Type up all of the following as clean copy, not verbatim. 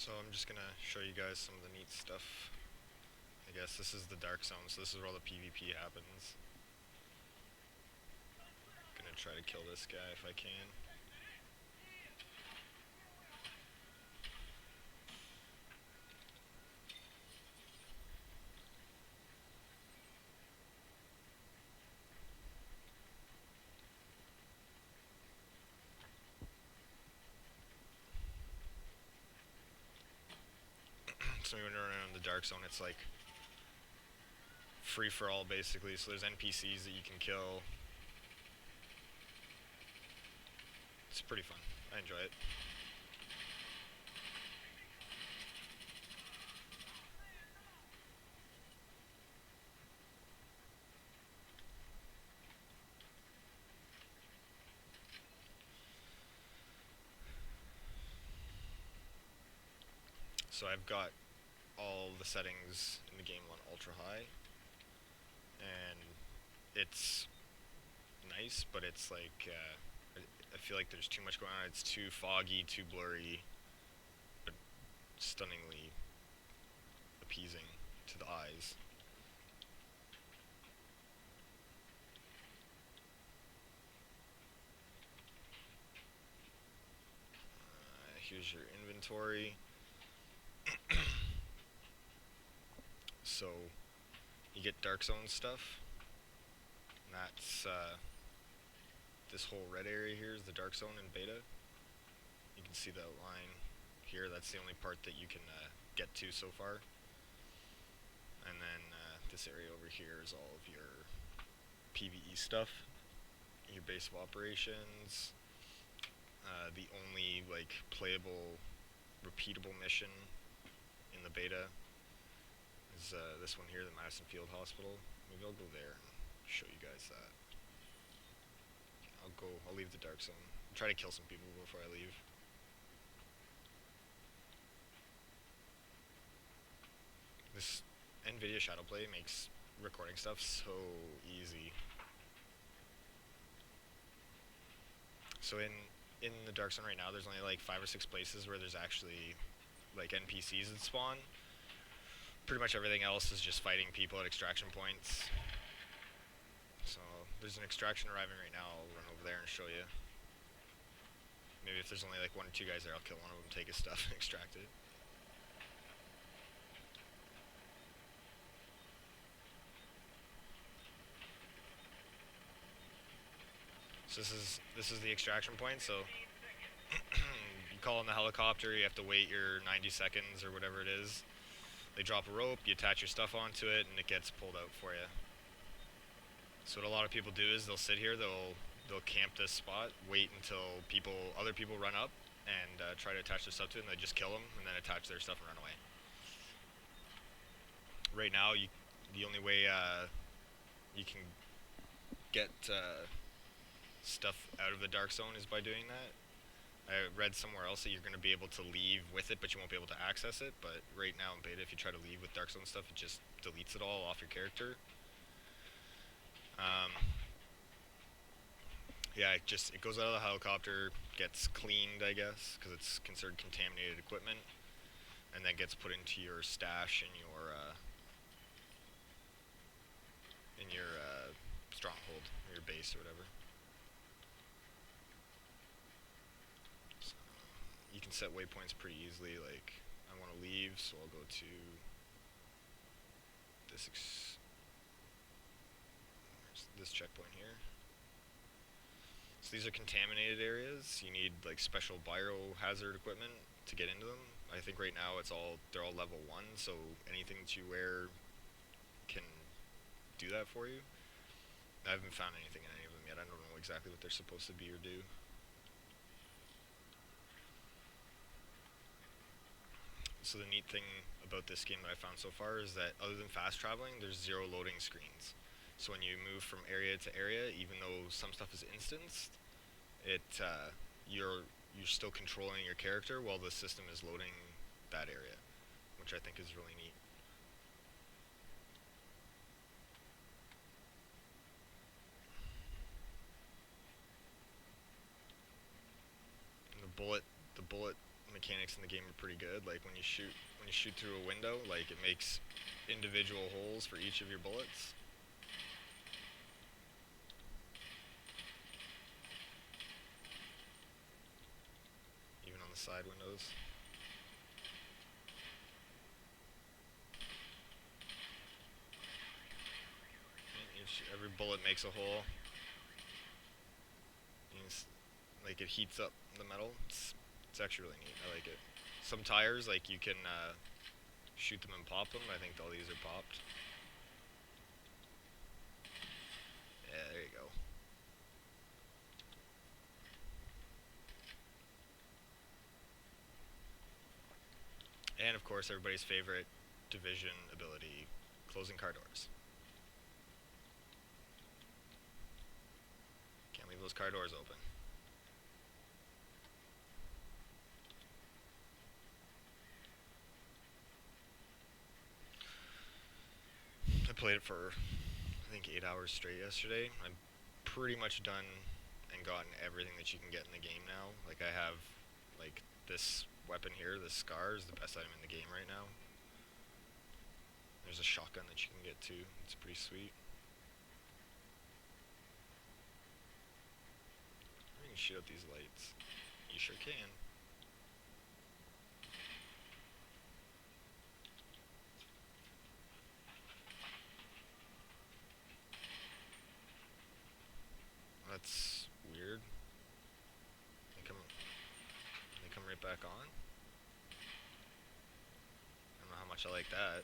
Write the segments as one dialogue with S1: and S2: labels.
S1: So I'm just gonna show you guys some of the neat stuff. I guess this is the dark zone, so this is where all the PvP happens. Gonna try to kill this guy if I can. So when you're around the dark zone, it's like free for all basically. So there's NPCs that you can kill. It's pretty fun. I enjoy it. So I've got all the settings in the game on ultra high, and it's nice, but it's like I feel like there's too much going on. It's too foggy, too blurry, but stunningly appeasing to the eyes. Here's your inventory. So you get dark zone stuff, and that's this whole red area here is the dark zone in beta. You can see the line here. That's the only part that you can get to so far. And then this area over here is all of your PvE stuff, your base of operations. The only like playable, repeatable mission in the beta is this one here, the Madison Field Hospital. Maybe I'll go there and show you guys that. I'll leave the dark zone. I'll try to kill some people before I leave. This NVIDIA Shadowplay makes recording stuff so easy. So in the dark zone right now, there's only like 5 or 6 places where there's actually like NPCs that spawn. Pretty much everything else is just fighting people at extraction points. So there's an extraction arriving right now. I'll run over there and show you. Maybe if there's only like 1 or 2 guys there, I'll kill one of them, take his stuff, and extract it. So this is the extraction point. So you call in the helicopter. You have to wait your 90 seconds or whatever it is. They drop a rope. You attach your stuff onto it, and it gets pulled out for you. So what a lot of people do is they'll sit here. They'll camp this spot, wait until other people run up, and try to attach their stuff to it, and they just kill them, and then attach their stuff and run away. Right now, the only way you can get stuff out of the dark zone is by doing that. I read somewhere else that you're going to be able to leave with it, but you won't be able to access it. But right now in beta, if you try to leave with dark zone stuff, it just deletes it all off your character. Yeah, it goes out of the helicopter, gets cleaned, I guess, because it's considered contaminated equipment, and then gets put into your stash in your stronghold, or your base, or whatever. So you can set waypoints pretty easily. Like, I want to leave, so I'll go to this checkpoint here. So these are contaminated areas. You need like special biohazard equipment to get into them. I think right now they're all level 1, so anything that you wear can do that for you. I haven't found anything in any of them yet. I don't know exactly what they're supposed to be or do. So the neat thing about this game that I found so far is that other than fast traveling, there's 0 loading screens. So when you move from area to area, even though some stuff is instanced, you're still controlling your character while the system is loading that area, which I think is really neat. And the bullet mechanics in the game are pretty good. Like when you shoot through a window, like it makes individual holes for each of your bullets. Even on the side windows. Every bullet makes a hole. Like it heats up the metal. It's actually really neat. I like it. Some tires, like you can shoot them and pop them. I think all these are popped. Yeah, there you go. And of course, everybody's favorite Division ability, closing car doors. Can't leave those car doors open. I played it for, I think, 8 hours straight yesterday. I'm pretty much done and gotten everything that you can get in the game now. Like, I have, like, this weapon here, this Scar, is the best item in the game right now. There's a shotgun that you can get too. It's pretty sweet. I can shoot out these lights. You sure can. That's weird. They come right back on. I don't know how much I like that.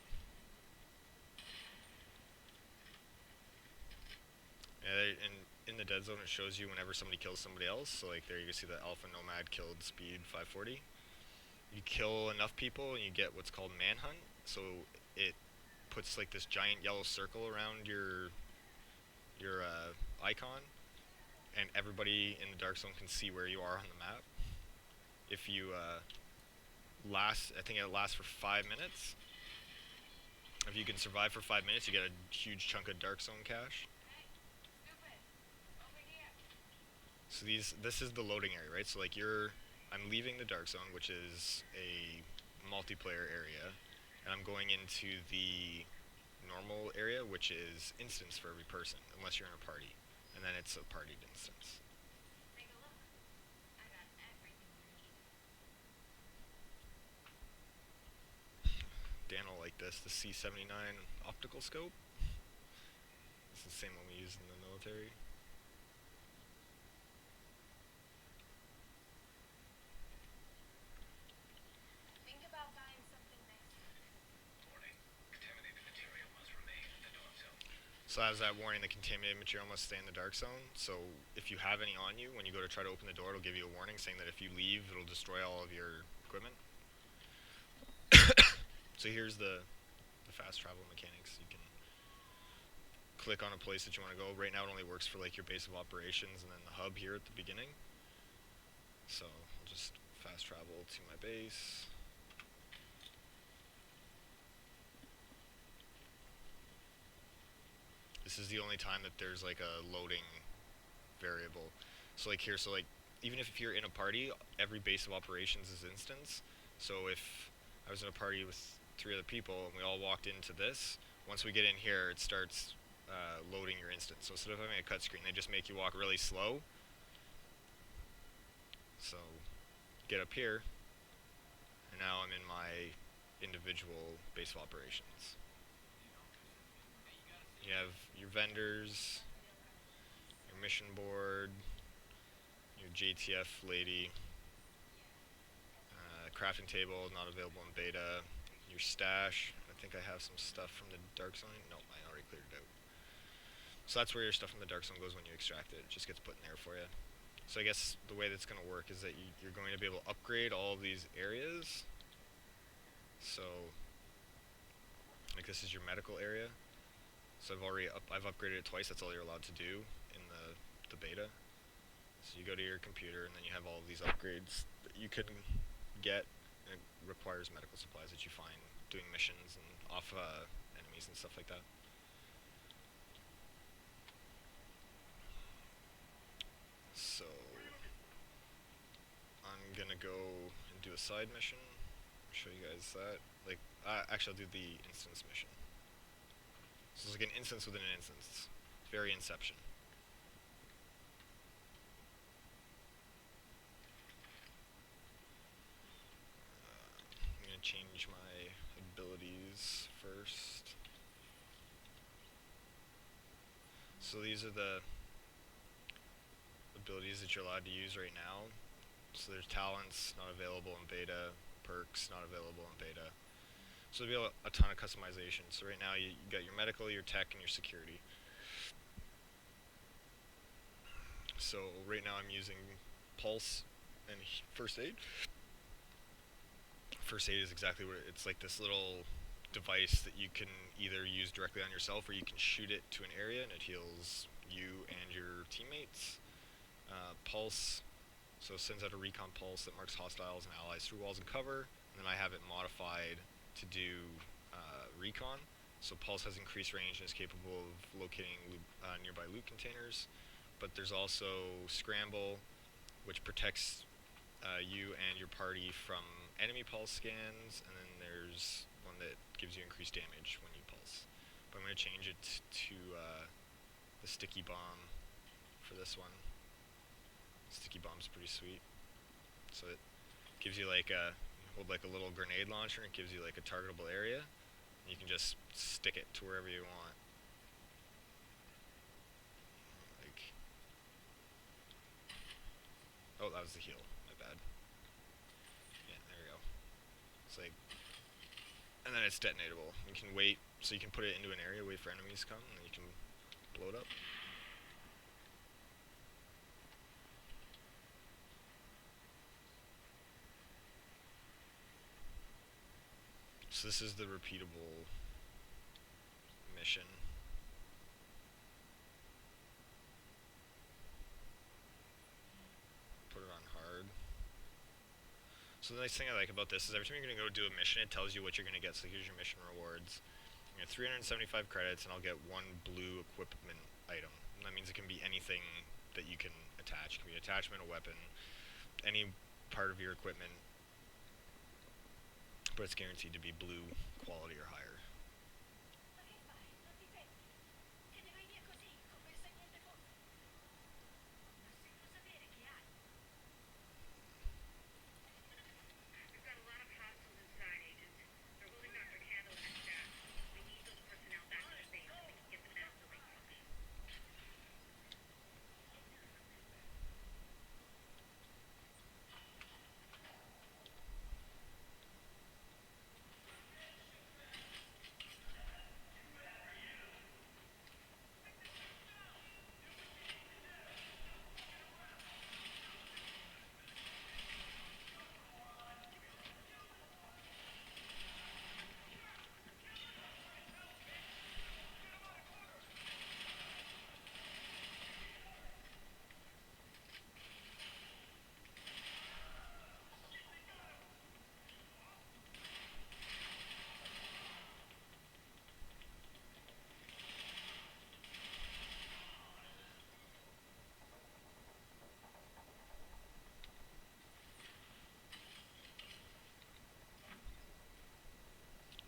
S1: Yeah, and in the dead zone it shows you whenever somebody kills somebody else. So like there you can see that Alpha Nomad killed Speed 540. You kill enough people and you get what's called Manhunt. So it puts like this giant yellow circle around your icon, and everybody in the dark zone can see where you are on the map. If you I think it lasts for 5 minutes. If you can survive for 5 minutes, you get a huge chunk of dark zone cash. So this is the loading area, right? So like I'm leaving the dark zone, which is a multiplayer area, and I'm going into the normal area, which is instance for every person, unless you're in a party, and then it's a partied instance. Dan will like this, the C79 optical scope. It's the same one we use in the military. So as that warning, the contaminated material must stay in the dark zone. So if you have any on you, when you go to try to open the door, it'll give you a warning saying that if you leave, it'll destroy all of your equipment. So here's the fast travel mechanics. You can click on a place that you want to go. Right now it only works for like your base of operations and then the hub here at the beginning. So I'll just fast travel to my base. This is the only time that there's like a loading variable. So like here, so like even if you're in a party, every base of operations is instance. So if I was in a party with 3 other people and we all walked into this, once we get in here, it starts loading your instance. So instead of having a cut screen, they just make you walk really slow. So get up here, and now I'm in my individual base of operations. You have your vendors, your mission board, your JTF lady, crafting table not available in beta, your stash. I think I have some stuff from the dark zone. No, I already cleared it out. So that's where your stuff from the dark zone goes when you extract it. It just gets put in there for you. So I guess the way that's going to work is that you're going to be able to upgrade all of these areas. So, like this is your medical area. So I've upgraded it twice. That's all you're allowed to do in the beta. So you go to your computer and then you have all of these upgrades that you can get. And it requires medical supplies that you find doing missions and off enemies and stuff like that. So I'm gonna go and do a side mission. Show you guys that. Like, actually, I'll do the instance mission. So it's like an instance within an instance. It's very Inception. I'm gonna change my abilities first. So these are the abilities that you're allowed to use right now. So there's talents not available in beta, perks not available in beta. So there'll be a ton of customization. So right now you got your medical, your tech, and your security. So right now I'm using pulse and first aid. First aid is exactly what it's like, this little device that you can either use directly on yourself or you can shoot it to an area and it heals you and your teammates. Pulse, so it sends out a recon pulse that marks hostiles and allies through walls and cover, and then I have it modified to do recon. So pulse has increased range and is capable of locating nearby loot containers, but there's also scramble, which protects you and your party from enemy pulse scans, and then there's one that gives you increased damage when you pulse. But I'm going to change it to the sticky bomb for this one. Sticky bomb's pretty sweet. So it gives you like hold like a little grenade launcher, and it gives you like a targetable area. And you can just stick it to wherever you want. Like, oh, that was the heal. My bad. Yeah, there we go. It's like, and then it's detonatable. You can wait, so you can put it into an area, wait for enemies to come, and then you can blow it up. So this is the repeatable mission. Put it on hard. So the nice thing I like about this is every time you're going to go do a mission, it tells you what you're going to get. So here's your mission rewards. You get 375 credits, and I'll get one blue equipment item. And that means it can be anything that you can attach. It can be an attachment, a weapon, any part of your equipment, but it's guaranteed to be blue quality or higher.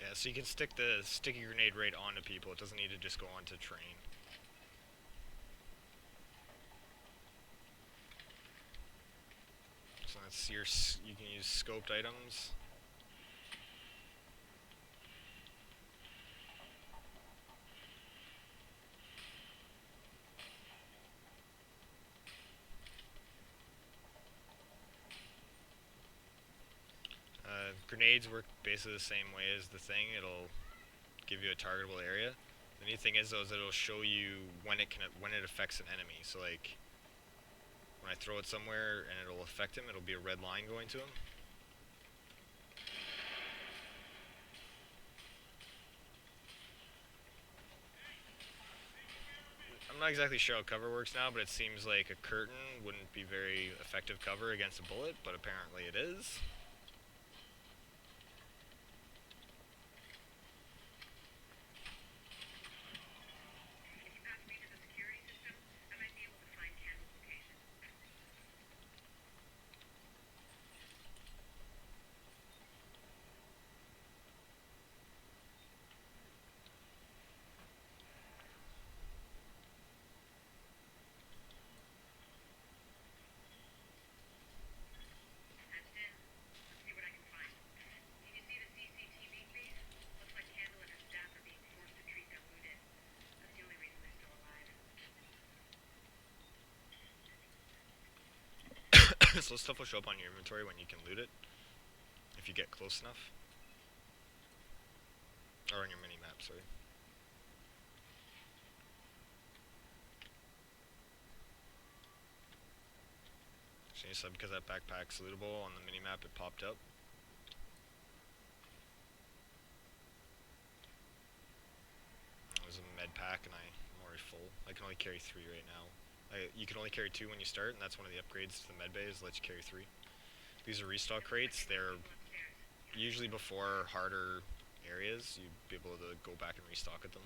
S1: Yeah, so you can stick the sticky grenade right onto people. It doesn't need to just go onto train. So that's your, you can use scoped items. Grenades work basically the same way as the thing. It'll give you a targetable area. The neat thing is though, is that it'll show you when it affects an enemy. So like, when I throw it somewhere and it'll affect him, it'll be a red line going to him. I'm not exactly sure how cover works now, but it seems like a curtain wouldn't be very effective cover against a bullet, but apparently it is. slow stuff will show up on your inventory when you can loot it, if you get close enough. Or on your mini-map, sorry. So you said because that backpack's lootable on the mini-map, it popped up. It was a med pack, and I'm already full. I can only carry 3 right now. You can only carry 2 when you start, and that's one of the upgrades to the med bay, is let you carry 3. These are restock crates. They're usually before harder areas. You'd be able to go back and restock at them.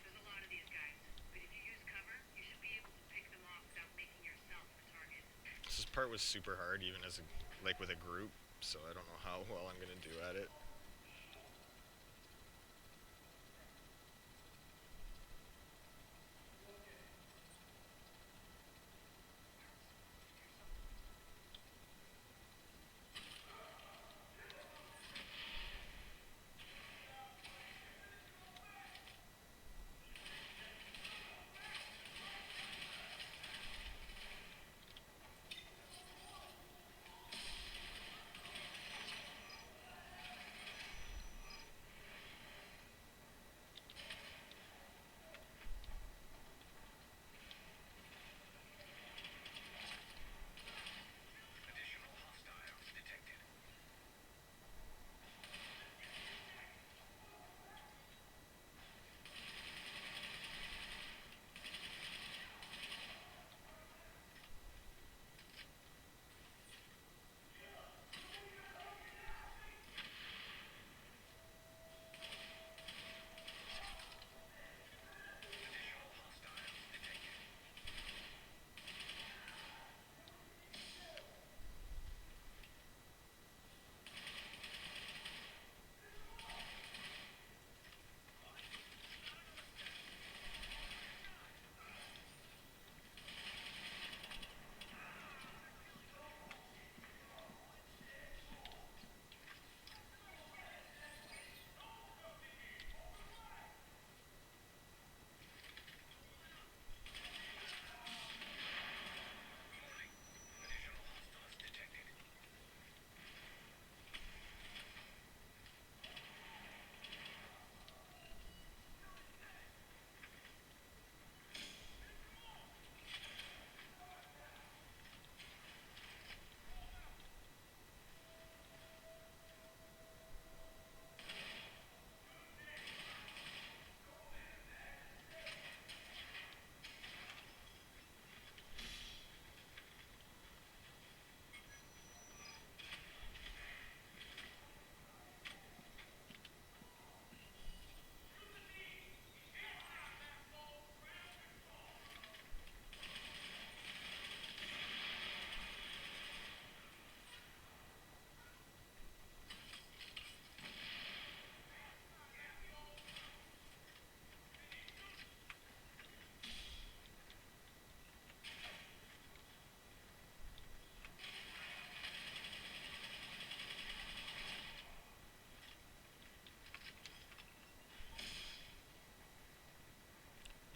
S2: There's a lot of these guys, but if you use cover, you should be able to pick them off without making yourself a target.
S1: This part was super hard, even as like with a group, so I don't know how well I'm gonna do at it.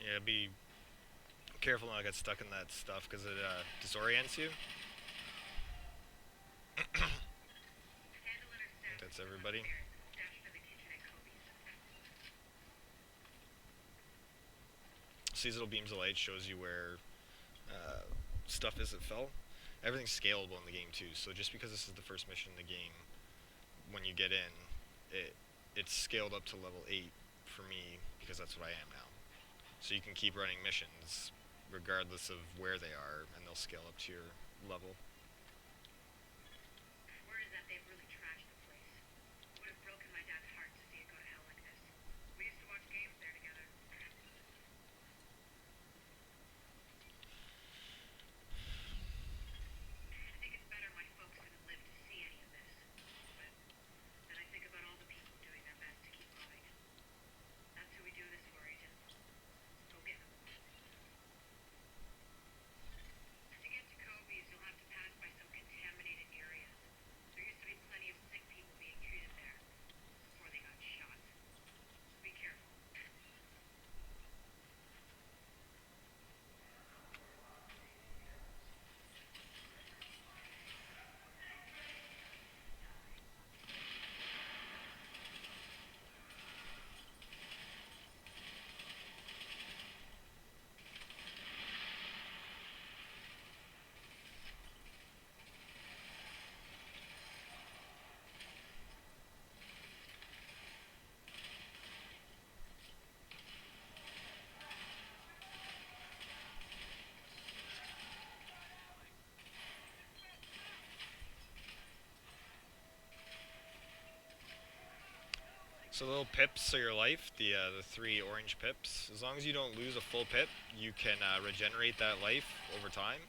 S1: Yeah, be careful not to get stuck in that stuff, because it disorients you. I think that's everybody. Seasonal beams of light shows you where stuff is that fell. Everything's scalable in the game too, so just because this is the first mission in the game, when you get in, it's scaled up to level 8 for me, because that's what I am now. So you can keep running missions regardless of where they are, and they'll scale up to your level.
S2: Word is that they've really trashed the place. Would have broken my dad's heart to see it go to hell like this. We used to watch games there together. I think it's better my folks didn't live to see any of this. But then I think about all the people doing their best to keep going. That's who we do this for, Agent. Go get them. To get to Kobe's, you'll have to pass
S1: So little pips are your life, the three orange pips. As long as you don't lose a full pip, you can regenerate that life over time.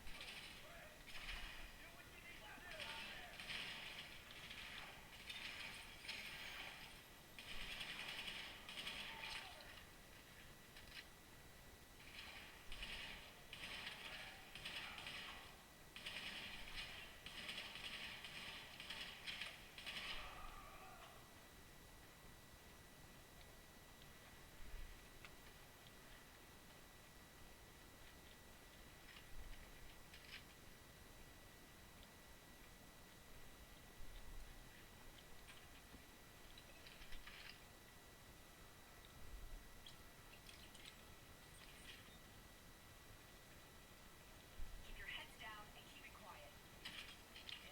S2: Keep your heads down and keep it quiet.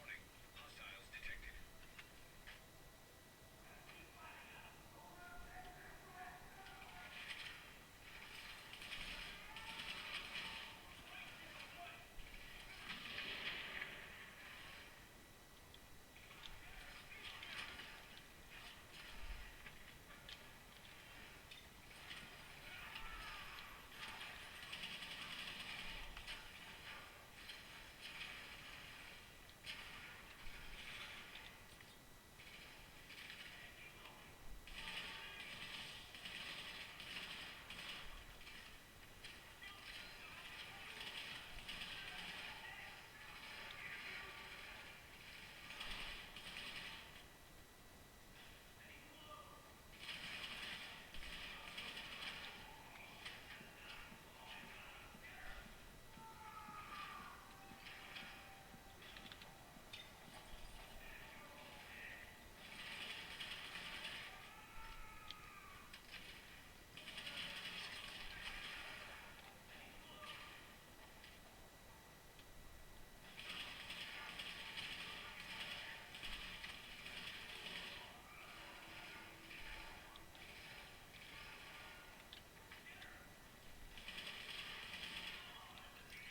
S3: Warning, hostiles detected.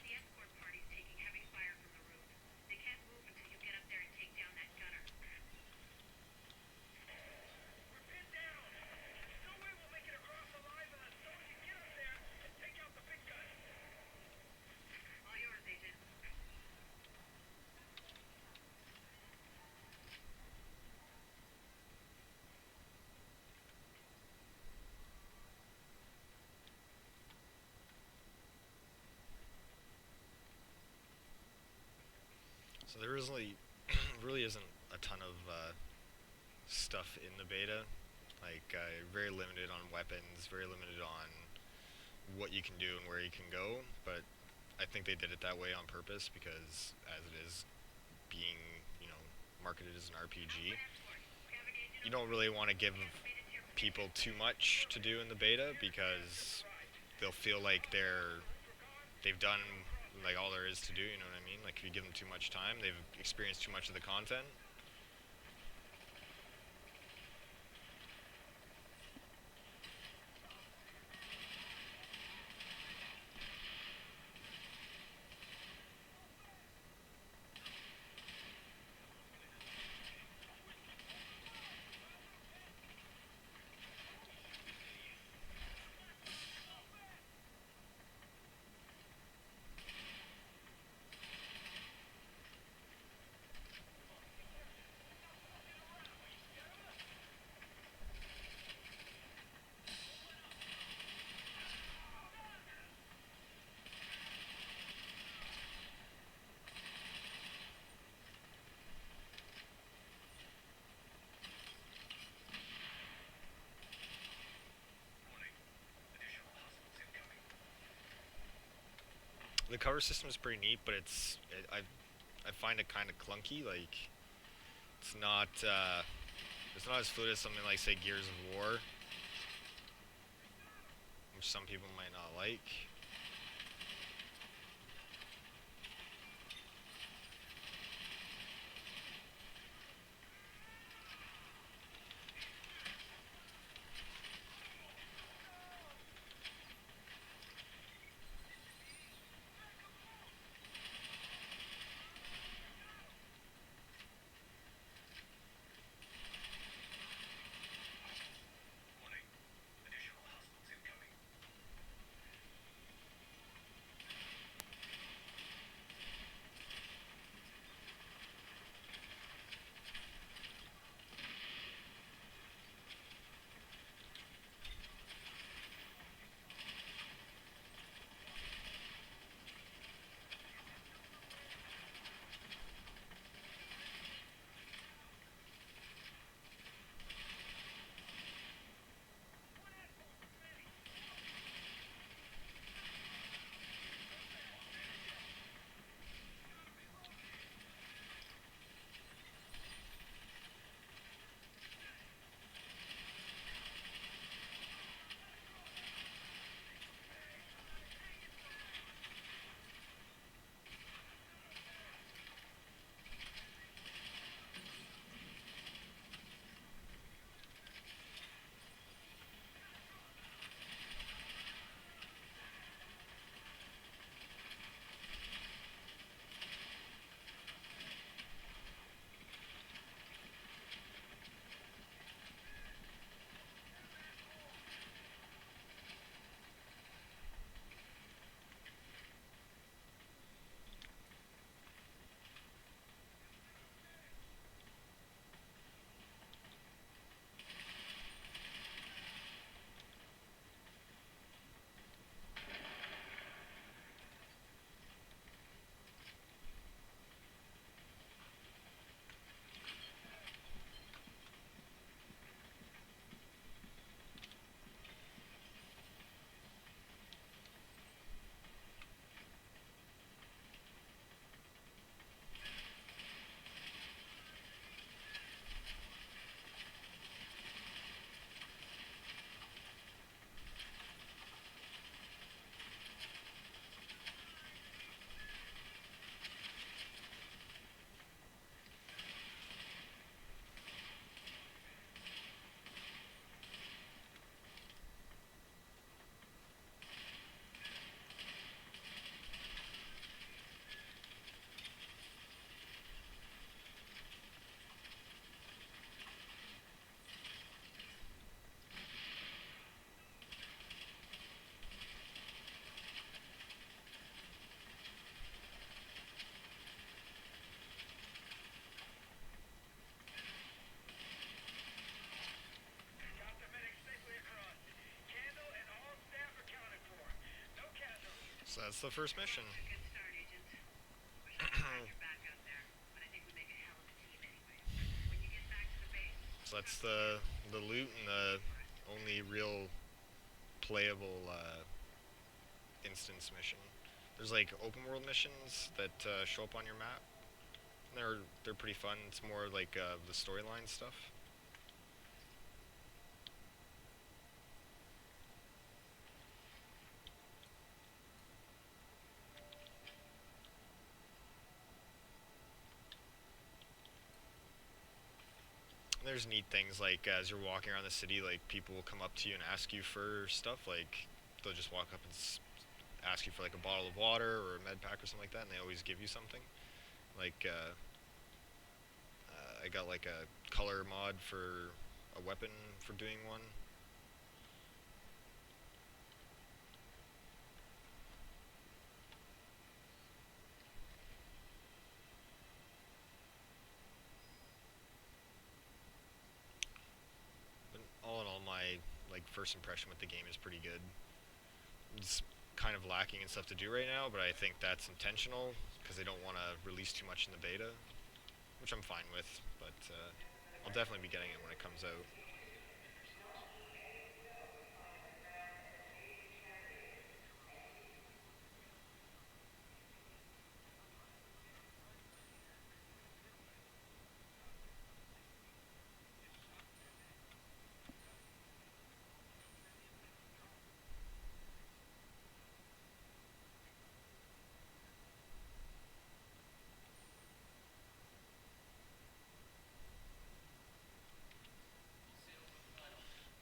S2: The escort party's taking heavy fire from the roof. They can't move until you get up there and take down that gunner.
S3: We're pinned down. No way we'll make it across alive unless someone can get up there and take out the big guy.
S2: All yours, Agent.
S1: So there really isn't a ton of stuff in the beta. Like very limited on weapons, very limited on what you can do and where you can go. But I think they did it that way on purpose because as it is being, marketed as an RPG, you don't really want to give people too much to do in the beta because they'll feel like they've done like all there is to do. You know what I mean? Like if you give them too much time, they've experienced too much of the content.
S3: Warning, additional hostiles incoming.
S1: The cover system is pretty neat, but I find it kind of clunky. Like it's not as fluid as something like say Gears of War, which some people might not like. That's the first mission.
S2: A good start, Agent. Wish I could have your back out there, but I think we make a hell of a team anyway. When you get back to the base,
S1: So that's the loot and the only real playable instance mission. There's like open world missions that show up on your map. And they're pretty fun. It's more like the storyline stuff. And there's neat things like as you're walking around the city, like people will come up to you and ask you for stuff. Like they'll just walk up and ask you for like a bottle of water or a med pack or something like that, and they always give you something. Like I got like a color mod for a weapon for doing one. But all in all, my like first impression with the game is pretty good. It's kind of lacking in stuff to do right now, but I think that's intentional because they don't want to release too much in the beta, which I'm fine with. But I'll definitely be getting it when it comes out.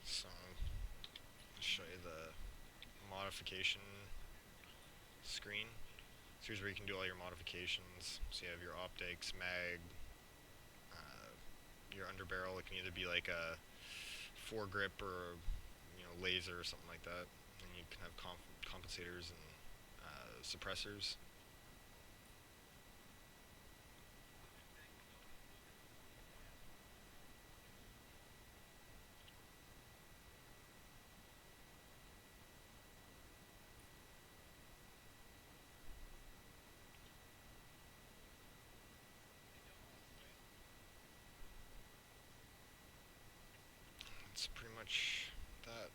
S1: So I'll show you the modification screen. So here's where you can do all your modifications. So you have your optics, mag, uh, your underbarrel. It can either be like a foregrip or laser or something like that. And you can have compensators and suppressors. That's pretty much that.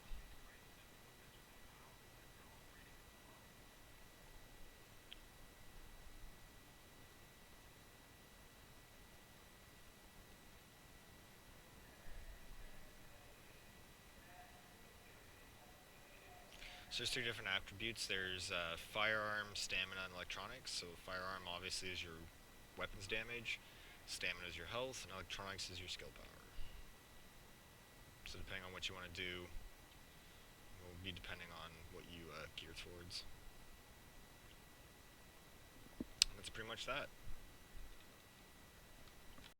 S1: So there's three different attributes. There's firearm, stamina, and electronics. So firearm obviously is your weapons damage, stamina is your health, and electronics is your skill power. So depending on what you want to do, will be depending on what you gear towards. And that's pretty much that.